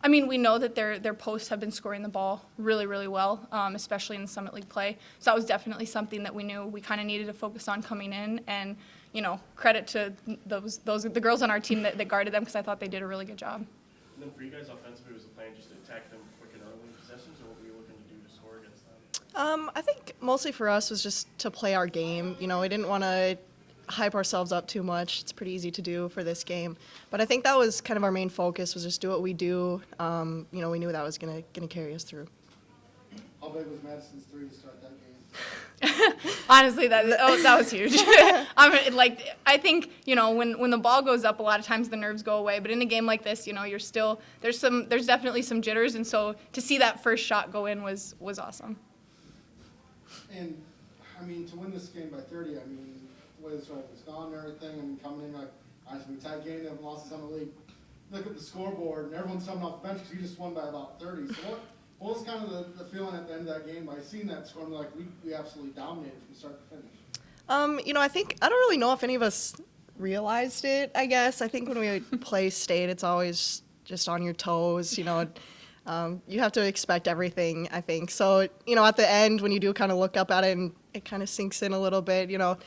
I mean, we know that their posts have been scoring the ball really, really well, especially in the Summit League play. So that was definitely something that we knew we kind of needed to focus on coming in. And, you know, credit to the girls on our team that guarded them, because I thought they did a really good job. And then for you guys offensively, was the plan just to attack them quick and early in possessions, or what were you looking to do to score against them? I think mostly for us was just to play our game. You know, we didn't want to hype ourselves up too much. It's pretty easy to do for this game. But I think that was kind of our main focus, was just do what we do. You know, we knew that was gonna carry us through. How big was Madison's three to start that game? Honestly, that was huge. I think, you know, when the ball goes up, a lot of times the nerves go away. But in a game like this, you know, there's definitely some jitters, and so to see that first shot go in was awesome. And I mean, to win this game by 30, I mean, the way the stripe was gone and everything, and coming in like, obviously, tight game, they haven't lost the Summit League. Look at the scoreboard, and everyone's coming off the bench because you just won by about 30. So what was kind of the feeling at the end of that game by seeing that score? Like we absolutely dominated from start to finish. You know, I don't really know if any of us realized it, I guess. I think when we play state, it's always just on your toes, you know. You have to expect everything, I think. So, you know, at the end, when you do kind of look up at it and it kind of sinks in a little bit, you know,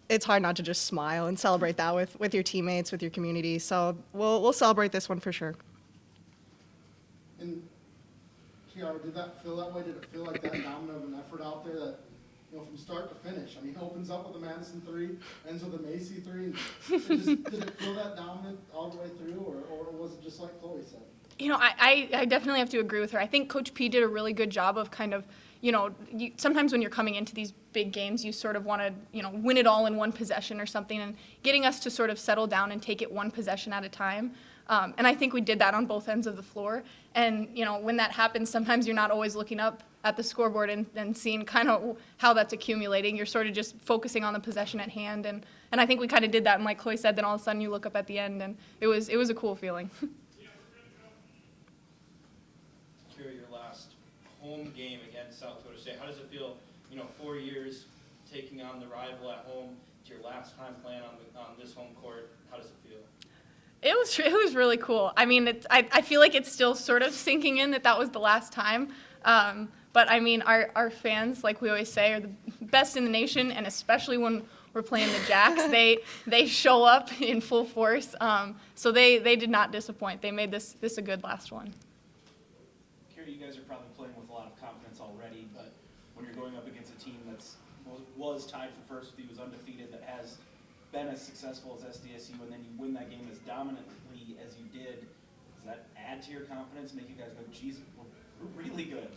it's hard not to just smile and celebrate that with your teammates, with your community. So we'll celebrate this one for sure. And Kiara, did that feel that way? Did it feel like that dominant of an effort out there that, you know, from start to finish? I mean, it opens up with a Madison three, ends with a Macy three. Did it feel that dominant all the way through, or was it just like Chloe said? You know, I definitely have to agree with her. I think Coach P did a really good job of kind of, you know, sometimes when you're coming into these big games, you sort of want to, you know, win it all in one possession or something, and getting us to sort of settle down and take it one possession at a time. And I think we did that on both ends of the floor. And, you know, when that happens, sometimes you're not always looking up at the scoreboard and seeing kind of how that's accumulating. You're sort of just focusing on the possession at hand. And I think we kind of did that. And like Chloe said, then all of a sudden you look up at the end, and it was a cool feeling. Your last home game against South Dakota State. How does it feel, you know, 4 years taking on the rival at home? It's your last time playing on this home court. How does it feel? It was really cool. I mean, I feel like it's still sort of sinking in that was the last time. But I mean, our fans, like we always say, are the best in the nation, and especially when we're playing the Jacks, they show up in full force. So they did not disappoint. They made this a good last one. Carrie, you guys are probably playing with a lot of confidence already, but when you're going up against a team that's was tied for first with you, was undefeated, that has been as successful as SDSU, and then you win that game as dominantly as you did, does that add to your confidence, make you guys go, geez, we're really good?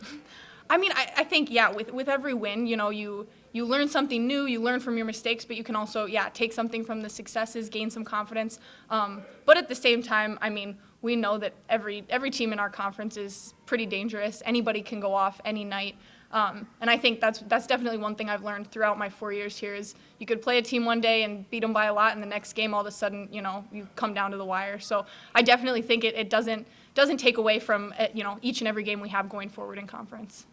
I mean, I think, yeah, with every win, you know, you learn something new, you learn from your mistakes, but you can also, take something from the successes, gain some confidence. But at the same time, I mean, we know that every team in our conference is pretty dangerous. Anybody can go off any night. And I think that's definitely one thing I've learned throughout my 4 years here is you could play a team one day and beat them by a lot, and the next game all of a sudden, you know, you come down to the wire. So I definitely think it doesn't take away from, you know, each and every game we have going forward in conference.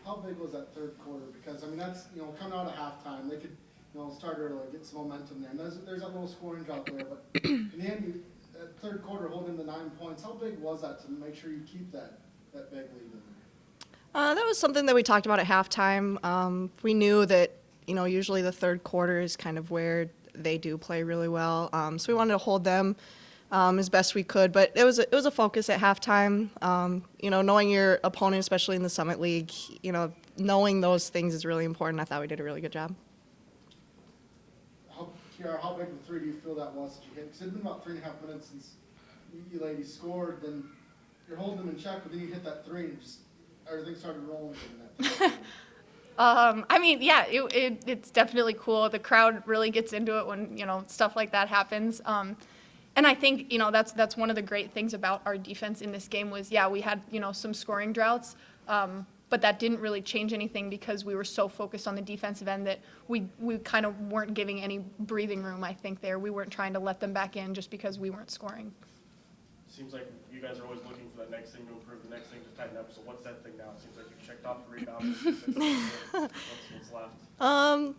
How big was that third quarter? Because, I mean, that's, you know, coming out of halftime, they could, you know, start early, get some momentum there. And there's that little scoring drought there. But in the end, that third quarter holding the 9 points, how big was that to make sure you keep that big lead in there? That was something that we talked about at halftime. We knew that, you know, usually the third quarter is kind of where they do play really well. So we wanted to hold them as best we could, but it was a focus at halftime. You know, knowing your opponent, especially in the Summit League, you know, knowing those things is really important. I thought we did a really good job. Kiara, how big of a three do you feel that was that you hit? Because it had been about 3.5 minutes since you ladies scored. Then you're holding them in check, but then you hit that three and just everything started rolling in that. I mean, yeah, it's definitely cool. The crowd really gets into it when, you know, stuff like that happens. And I think, you know, that's one of the great things about our defense in this game was, we had, you know, some scoring droughts, but that didn't really change anything because we were so focused on the defensive end that we kind of weren't giving any breathing room, I think, there. We weren't trying to let them back in just because we weren't scoring. Seems like you guys are always looking for the next thing to improve, the next thing to tighten up. So what's that thing now? It seems like you've checked off the rebound. What's left?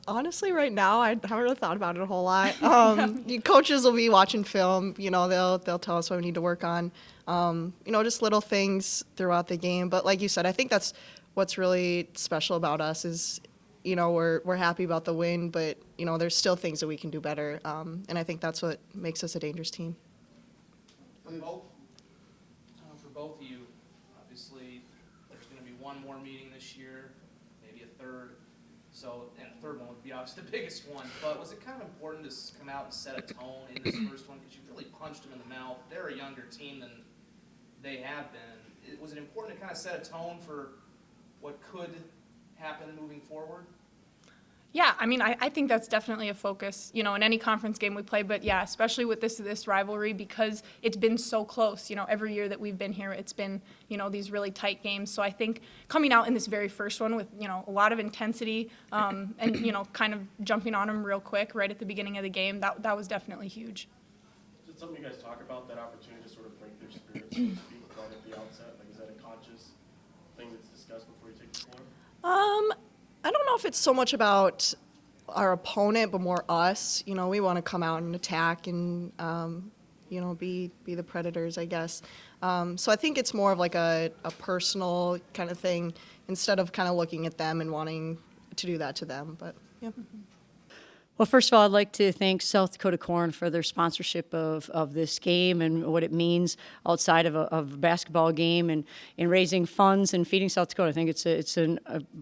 Honestly, right now, I haven't really thought about it a whole lot. The coaches will be watching film. They'll tell us what we need to work on. Just little things throughout the game. But like you said, I think that's what's really special about us is, we're happy about the win, but there's still things that we can do better. And I think that's what makes us a dangerous team. For both of you, obviously, there's going to be one more meeting this year, maybe a third. So, and a third one would be obviously the biggest one. But was it kind of important to come out and set a tone in this first one? Because you really punched them in the mouth. They're a younger team than they have been. Was it important to kind of set a tone for what could happen moving forward? Yeah, I mean, I think that's definitely a focus, in any conference game we play. But yeah, especially with this rivalry, because it's been so close. Every year that we've been here, it's been, these really tight games. So I think coming out in this very first one with, a lot of intensity and, kind of jumping on them real quick right at the beginning of the game, that was definitely huge. Is it something you guys talk about, that opportunity to sort of break their spirits, so to speak, right at the outset? Like, is that a conscious thing that's discussed before you take the floor? I don't know if it's so much about our opponent, but more us. We want to come out and attack and, be the predators, I guess. So I think it's more of like a personal kind of thing instead of kind of looking at them and wanting to do that to them. But, yeah. Well, first of all, I'd like to thank South Dakota Corn for their sponsorship of this game and what it means outside of a basketball game and in raising funds and feeding South Dakota. I think it's a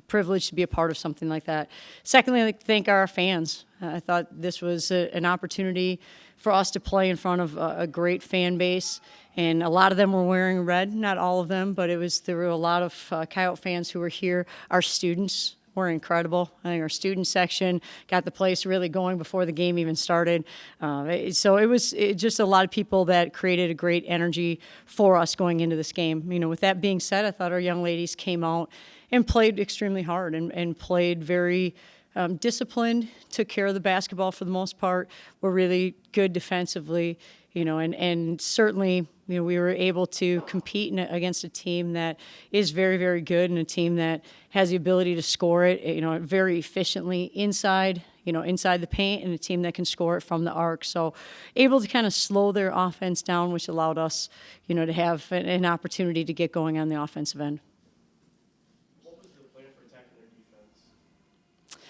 privilege to be a part of something like that. Secondly, I'd like to thank our fans. I thought this was an opportunity for us to play in front of a great fan base. And a lot of them were wearing red, not all of them, but there were a lot of Coyote fans who were here. Our students were incredible. I think our student section got the place really going before the game even started. So it was just a lot of people that created a great energy for us going into this game. With that being said, I thought our young ladies came out and played extremely hard and played very disciplined, took care of the basketball for the most part, were really good defensively, and certainly, we were able to compete against a team that is very, very good and a team that has the ability to score it, very efficiently inside the paint, and a team that can score it from the arc. So able to kind of slow their offense down, which allowed us, to have an opportunity to get going on the offensive end. What was the plan for attacking their defense?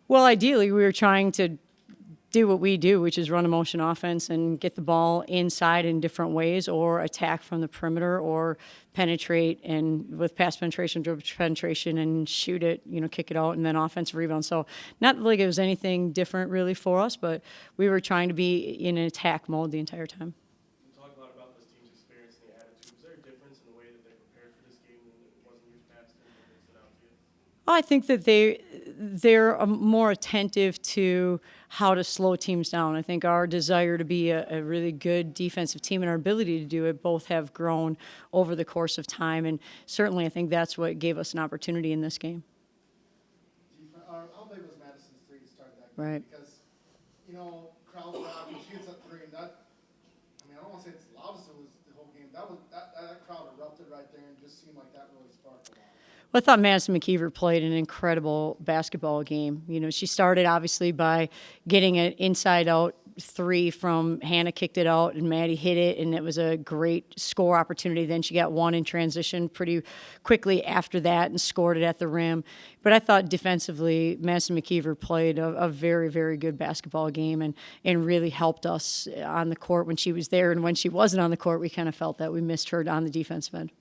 Well, ideally, we were trying to do what we do, which is run a motion offense and get the ball inside in different ways, or attack from the perimeter, or penetrate and with pass penetration, dribble penetration, and shoot it, kick it out, and then offensive rebound. So not like it was anything different really for us, but we were trying to be in an attack mode the entire time. You talk a lot about this team's experience and the attitude. Was there a difference in the way that they prepared for this game than it was in years past, and what stood out to you? I think that they're more attentive to how to slow teams down. I think our desire to be a really good defensive team and our ability to do it both have grown over the course of time, and certainly I think that's what gave us an opportunity in this game. How big was Madison's three to start that game? Right. Because, crowds were out, and she hits that three, and that, I don't want to say it's the loudest it was the whole game. That crowd erupted right there, and just seemed like that really sparked a lot. Well, I thought Madison McKeever played an incredible basketball game. She started obviously by getting an inside-out three from Hannah, kicked it out, and Maddie hit it, and it was a great score opportunity. Then she got one in transition pretty quickly after that and scored it at the rim. But I thought defensively, Madison McKeever played a very, very good basketball game and really helped us on the court when she was there. And when she wasn't on the court, we kind of felt that we missed her on the defensive end.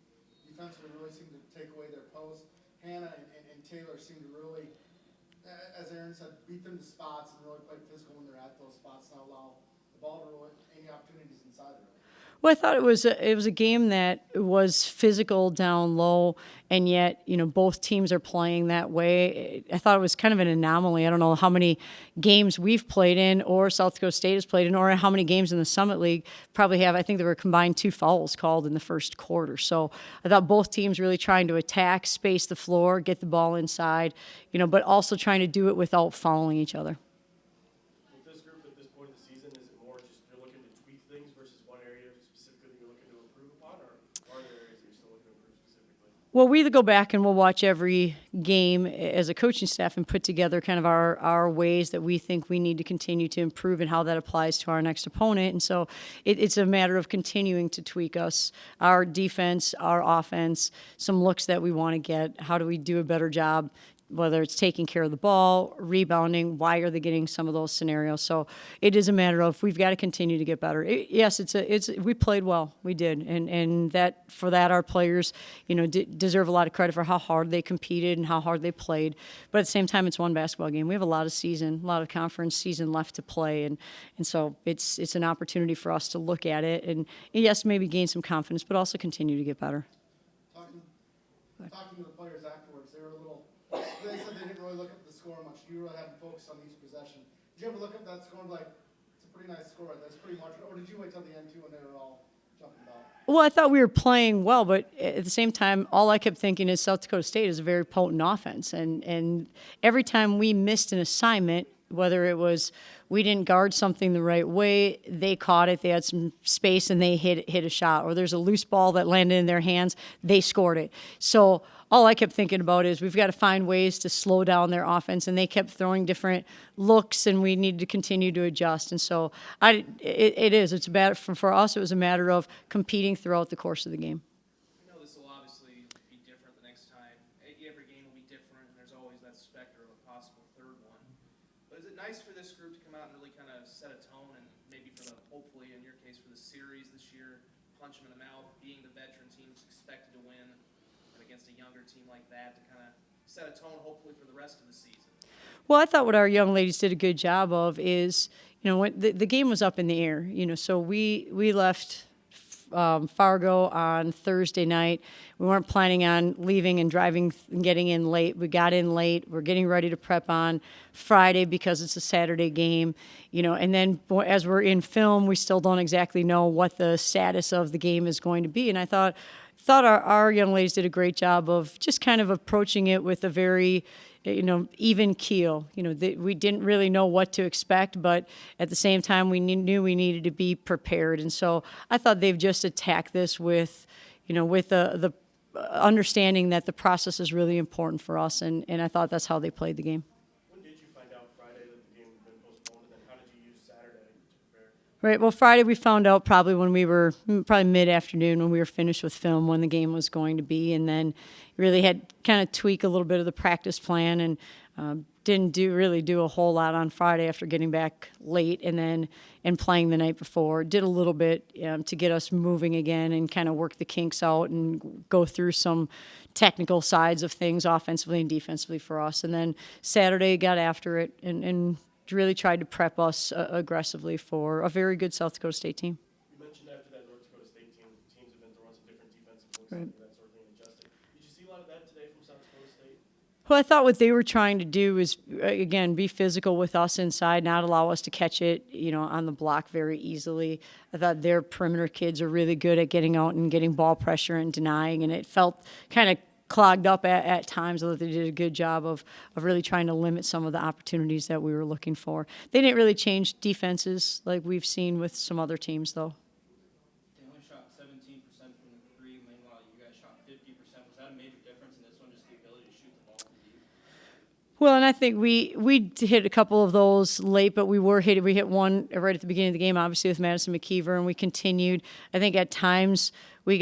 Defensively really seemed to take away their post. Hannah and Taylor seemed to really, as Aaron said, beat them to spots and really play physical when they're at those spots, not allow the ball to really any opportunities inside of it. Well, I thought it was a game that was physical down low, and yet both teams are playing that way. I thought it was kind of an anomaly. I don't know how many games we've played in, or South Dakota State has played in, or how many games in the Summit League probably have. I think there were combined 2 fouls called in the first quarter. So I thought both teams really trying to attack, space the floor, get the ball inside, but also trying to do it without fouling each other. With this group at this point of the season, is it more just you're looking to tweak things versus one area specifically that you're looking to improve upon, or are there areas that you're still looking to improve specifically? Well, we either go back and we'll watch every game as a coaching staff and put together kind of our ways that we think we need to continue to improve and how that applies to our next opponent. And so it's a matter of continuing to tweak our defense, our offense, some looks that we want to get. How do we do a better job? Whether it's taking care of the ball, rebounding, why are they getting some of those scenarios? So it is a matter of we've got to continue to get better. Yes, we played well, we did, and for that our players, deserve a lot of credit for how hard they competed and how hard they played. But at the same time, it's one basketball game. We have a lot of conference season left to play, and so it's an opportunity for us to look at it and yes, maybe gain some confidence, but also continue to get better. Talking to the players afterwards, they were a little. They said they didn't really look at the score much. You really had to focus on each possession. Did you ever look at that score and be like, it's a pretty nice score, that's pretty much, or did you wait till the end too when they were all jumping about? Well, I thought we were playing well, but at the same time, all I kept thinking is South Dakota State is a very potent offense, and every time we missed an assignment, whether it was we didn't guard something the right way, they caught it, they had some space, and they hit a shot, or there's a loose ball that landed in their hands, they scored it. So all I kept thinking about is we've got to find ways to slow down their offense, and they kept throwing different looks, and we needed to continue to adjust. And so for us, it was a matter of competing throughout the course of the game. I know this will obviously be different the next time. Every game will be different, and there's always that specter of a possible third one. But is it nice for this group to come out and really kind of set a tone, and maybe hopefully in your case for the series this year, punch them in the mouth, being the veteran teams expected to win, and against a younger team like that to kind of set a tone hopefully for the rest of the season? Well, I thought what our young ladies did a good job of is, when the game was up in the air, so we left Fargo on Thursday night. We weren't planning on leaving and driving and getting in late. We got in late. We're getting ready to prep on Friday because it's a Saturday game, and then as we're in film, we still don't exactly know what the status of the game is going to be. And I thought our young ladies did a great job of just kind of approaching it with a very even keel. We didn't really know what to expect, but at the same time, we knew we needed to be prepared. And so I thought they've just attacked this with the understanding that the process is really important for us, and I thought that's how they played the game. When did you find out Friday that the game had been postponed, and then how did you use Saturday to prepare? Right. Well, Friday we found out probably when we were mid-afternoon when we were finished with film when the game was going to be, and then really had kind of tweak a little bit of the practice plan, and didn't do a whole lot on Friday after getting back late and playing the night before. Did a little bit to get us moving again and kind of work the kinks out and go through some technical sides of things offensively and defensively for us. And then Saturday got after it and really tried to prep us aggressively for a very good South Dakota State team. You mentioned after that North Dakota State teams have been throwing some different defensive looks Right. and that sort of thing, adjusting. Did you see a lot of that today from South Dakota State? Well, I thought what they were trying to do is, again, be physical with us inside, not allow us to catch it, on the block very easily. I thought their perimeter kids are really good at getting out and getting ball pressure and denying, and it felt kind of clogged up at times, although they did a good job of really trying to limit some of the opportunities that we were looking for. They didn't really change defenses like we've seen with some other teams, though. They only shot 17% from the three, meanwhile you guys shot 50%. Was that a major difference in this one, just the ability to shoot the ball from deep? Well, and I think we hit a couple of those late, but we hit one right at the beginning of the game, obviously with Madison McKeever, and we continued. I think at times we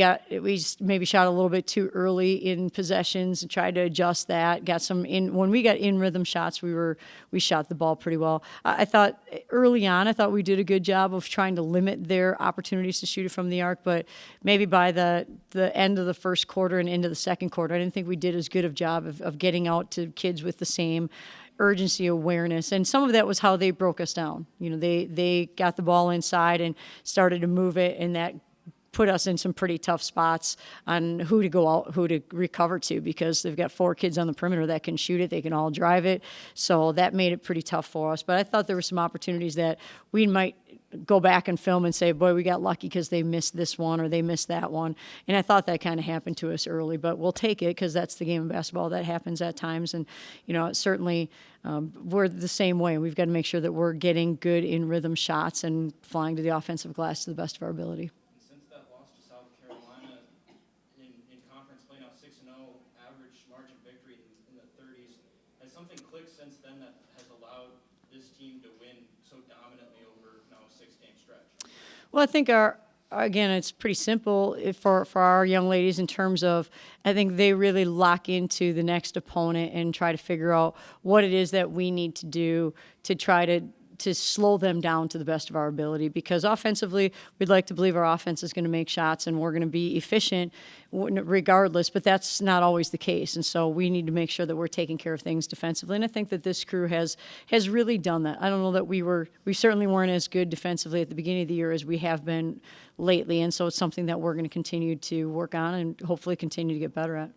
maybe shot a little bit too early in possessions and tried to adjust that. When we got in rhythm shots, we shot the ball pretty well. I thought early on, we did a good job of trying to limit their opportunities to shoot it from the arc, but maybe by the end of the first quarter and into the second quarter, I didn't think we did as good of job of getting out to kids with the same urgency, awareness, and some of that was how they broke us down. They got the ball inside and started to move it, and that put us in some pretty tough spots on who to go out, who to recover to, because they've got 4 kids on the perimeter that can shoot it, they can all drive it, so that made it pretty tough for us. But I thought there were some opportunities that we might go back and film and say, boy, we got lucky because they missed this one or they missed that one, and I thought that kind of happened to us early, but we'll take it because that's the game of basketball. That happens at times, and certainly we're the same way. We've got to make sure that we're getting good in rhythm shots and flying to the offensive glass to the best of our ability. And since that loss to South Carolina in conference play, now 6-0, something clicked since then that has allowed this team to win so dominantly over now a 6-game stretch? Well, I think again, it's pretty simple for our young ladies in terms of, I think they really lock into the next opponent and try to figure out what it is that we need to do to try to slow them down to the best of our ability, because offensively, we'd like to believe our offense is going to make shots and we're going to be efficient regardless, but that's not always the case. And so we need to make sure that we're taking care of things defensively. And I think that this crew has really done that. I don't know that we certainly weren't as good defensively at the beginning of the year as we have been lately. And so it's something that we're going to continue to work on and hopefully continue to get better at.